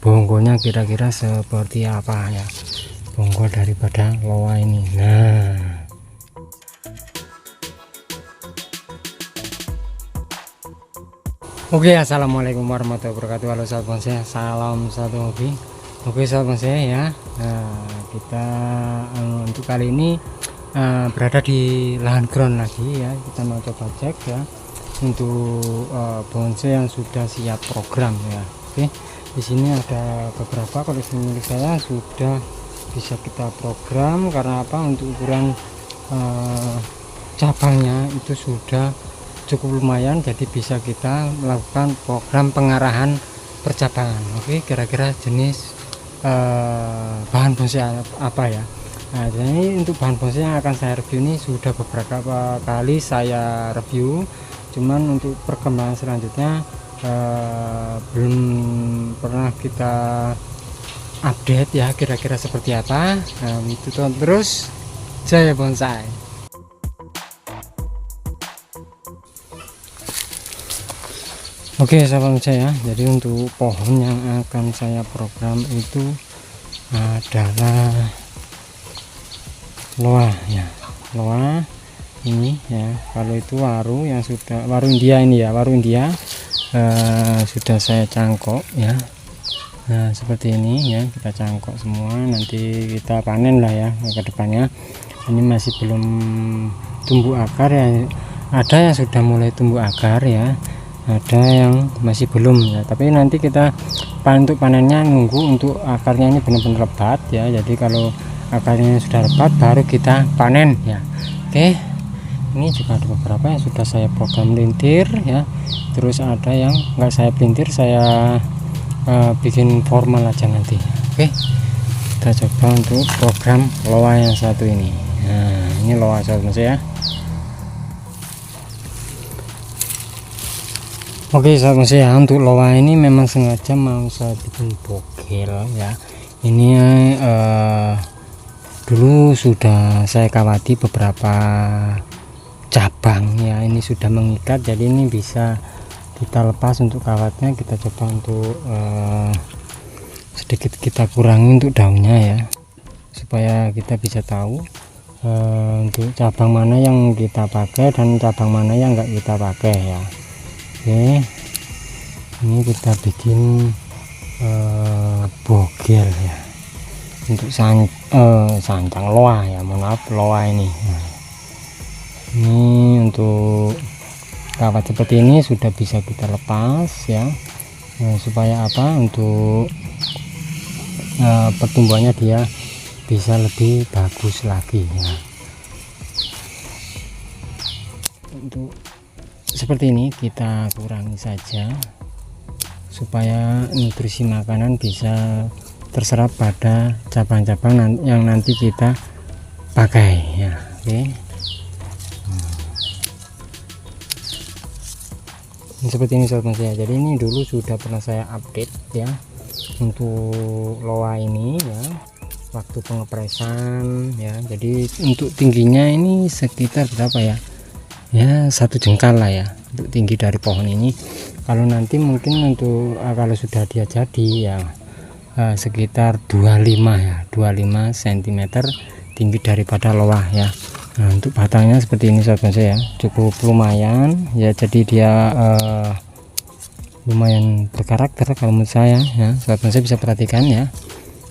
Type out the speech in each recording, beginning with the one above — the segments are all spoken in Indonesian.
Bonggonya kira-kira seperti apa ya, bonggol daripada loa ini. Nah, oke, assalamualaikum warahmatullahi wabarakatuh. Halo sahabat bonsai, salam satu hobi. Oke sahabat bonsai ya, nah, kita untuk kali ini berada di lahan ground lagi ya. Kita mau coba cek ya untuk bonsai yang sudah siap program ya. Oke, di sini ada beberapa koleksi milik saya sudah bisa kita program. Karena apa? Untuk ukuran cabangnya itu sudah cukup lumayan, jadi bisa kita melakukan program pengarahan percabangan. Oke, kira-kira jenis bahan bonsai apa ya. Nah, jadi untuk bahan bonsai yang akan saya review ini sudah beberapa kali saya review, cuman untuk perkembangan selanjutnya belum pernah kita update ya, kira-kira seperti apa. Nah, itu terus Jaya Bonsai. Oke sahabat saya, jadi untuk pohon yang akan saya program itu adalah loa ya, loa ini ya. Kalau itu waru yang sudah, waru India ini ya, waru India sudah saya cangkok ya. Nah seperti ini ya, kita cangkok semua, nanti kita panen lah ya ke depannya. Ini masih belum tumbuh akar ya, ada yang sudah mulai tumbuh akar ya, ada yang masih belum ya, tapi nanti kita untuk panennya nunggu untuk akarnya ini benar-benar lebat ya. Jadi kalau akarnya sudah lebat baru kita panen ya. Oke, ini juga ada beberapa yang sudah saya program lintir ya, terus ada yang enggak saya pelintir, saya bikin formal aja nanti. Oke, kita coba untuk program loa yang satu ini. Nah ini loa sahabat ya. Oke sahabat saya, untuk loa ini memang sengaja mau saya bikin bogel ya. Ini dulu sudah saya kawati beberapa cabang ya, ini sudah mengikat, jadi ini bisa kita lepas untuk kawatnya. Kita coba untuk sedikit kita kurangi untuk daunnya ya, supaya kita bisa tahu untuk cabang mana yang kita pakai dan cabang mana yang enggak kita pakai ya. Oke, ini kita bikin bogel ya untuk sancang loa ya, mohon maaf loa ini. Nah, ini untuk kawat seperti ini sudah bisa kita lepas ya. Nah, supaya apa? Untuk pertumbuhannya dia bisa lebih bagus lagi ya. Untuk seperti ini kita kurangi saja supaya nutrisi makanan bisa terserap pada cabang-cabang yang nanti kita pakai ya. Oke, seperti ini sahabat saya. Jadi ini dulu sudah pernah saya update ya untuk loa ini ya, waktu pengepresan ya. Jadi untuk tingginya ini sekitar berapa ya, ya 1 jengkal lah ya untuk tinggi dari pohon ini. Kalau nanti mungkin untuk kalau sudah dia jadi ya sekitar 25 ya, 25 cm tinggi daripada loa ya. Nah untuk batangnya seperti ini sahabat saya, cukup lumayan ya, jadi dia lumayan berkarakter kalau menurut saya ya. Sahabat saya bisa perhatikan ya.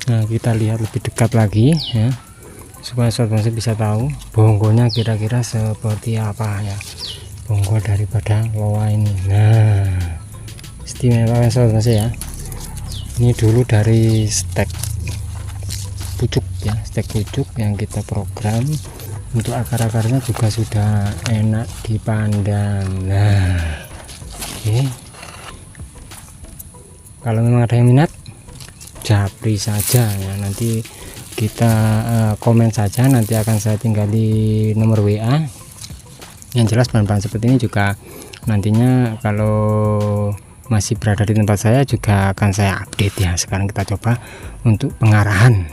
Nah kita lihat lebih dekat lagi ya, supaya sahabat saya bisa tahu bonggolnya kira-kira seperti apa ya, bonggol daripada loa ini. Nah istimewa sahabat saya ya. Ini dulu dari stek pucuk ya, stek pucuk yang kita program. Untuk akar-akarnya juga sudah enak dipandang. Nah oke, kalau memang ada yang minat japri saja ya, nanti kita komen saja, nanti akan saya tinggali nomor WA. Yang jelas bahan-bahan seperti ini juga nantinya kalau masih berada di tempat saya juga akan saya update ya. Sekarang kita coba untuk pengarahan.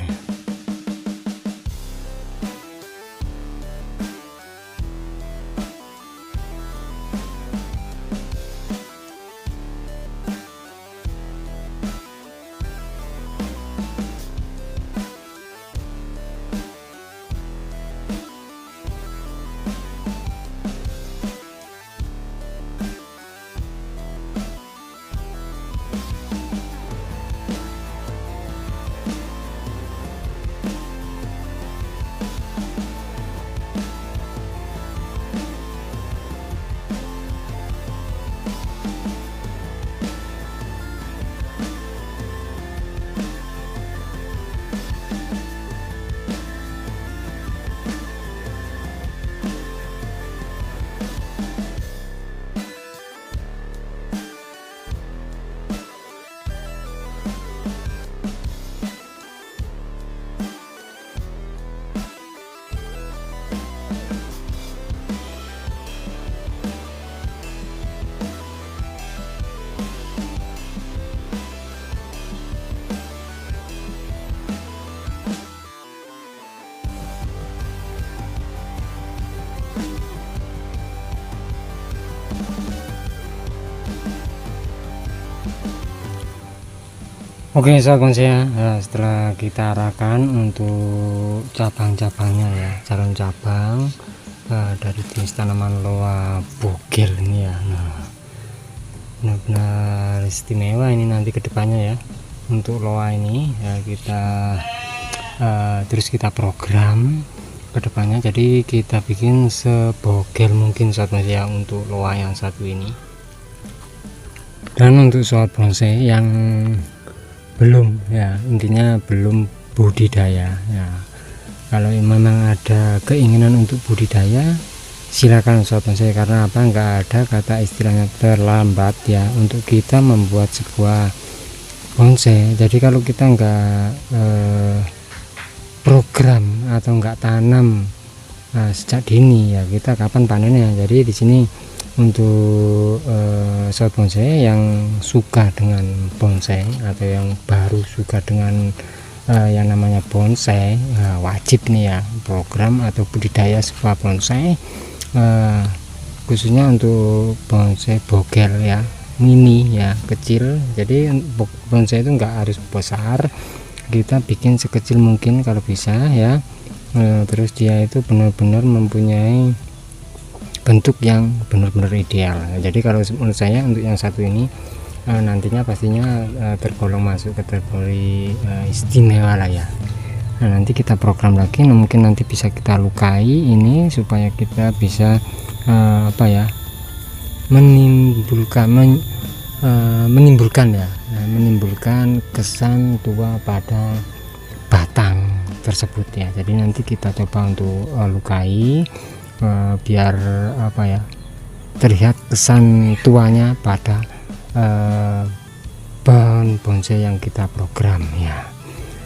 Oke sahabat bonsai ya, setelah kita arahkan untuk cabang-cabangnya ya, calon cabang dari jenis tanaman loa bogel ini ya. Nah, benar-benar istimewa ini nanti kedepannya ya. Untuk loa ini ya, kita terus kita program kedepannya, jadi kita bikin sebogel mungkin sahabat bonsai ya untuk loa yang satu ini. Dan untuk sahabat bonsai yang belum ya, intinya belum budidaya ya, kalau memang ada keinginan untuk budidaya silakan sahabat bonsai, karena apa, enggak ada kata istilahnya terlambat ya untuk kita membuat sebuah bonsai. Jadi kalau kita enggak program atau enggak tanam sejak dini ya, kita kapan panennya. Jadi di sini untuk sahabat bonsai yang suka dengan bonsai atau yang baru suka dengan yang namanya bonsai, wajib nih ya program atau budidaya sebuah bonsai, khususnya untuk bonsai bogel ya, mini ya, kecil. Jadi bonsai itu enggak harus besar, kita bikin sekecil mungkin kalau bisa ya. Terus dia itu benar-benar mempunyai bentuk yang benar-benar ideal. Jadi kalau menurut saya untuk yang satu ini nantinya pastinya tergolong masuk kategori istimewa lah ya. Nah, nanti kita program lagi, mungkin nanti bisa kita lukai ini supaya kita bisa apa ya, menimbulkan ya, menimbulkan kesan tua pada batang tersebut ya. Jadi nanti kita coba untuk lukai biar apa ya, terlihat kesan tuanya pada bahan bonsai yang kita program ya.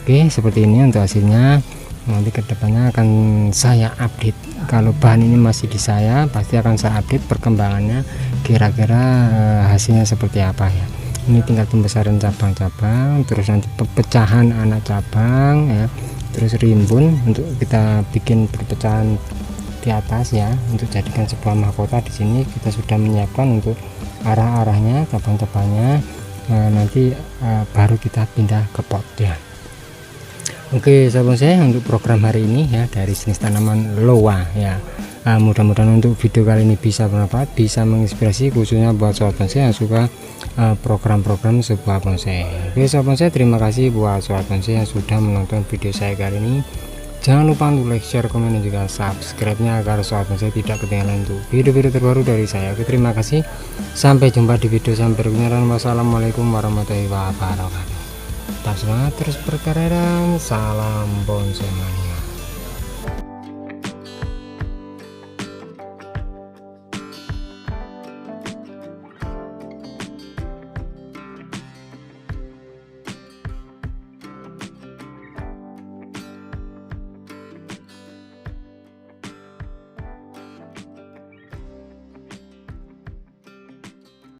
Oke, seperti ini untuk hasilnya. Nanti kedepannya akan saya update. Kalau bahan ini masih di saya, pasti akan saya update perkembangannya, kira-kira hasilnya seperti apa ya. Ini tingkat pembesaran cabang-cabang, terus nanti pecahan anak cabang ya, terus rimbun untuk kita bikin perpecahan di atas ya, untuk jadikan sebuah mahkota. Di sini kita sudah menyiapkan untuk arah-arahnya, cabang-cabangnya, nanti baru kita pindah ke pot ya. Oke sahabat bonsai, untuk program hari ini ya dari jenis tanaman loa ya, mudah-mudahan untuk video kali ini bisa bermanfaat, bisa menginspirasi, khususnya buat sahabat bonsai yang suka program-program sebuah bonsai. Oke sahabat bonsai, terima kasih buat sahabat bonsai yang sudah menonton video saya kali ini. Jangan lupa untuk like, share, komen, dan juga subscribe-nya agar sahabat bonsai tidak ketinggalan untuk video-video terbaru dari saya. Oke, terima kasih. Sampai jumpa di video berikutnya. Wassalamualaikum warahmatullahi wabarakatuh. Tetap semangat terus berkarya dan salam bonsai mania.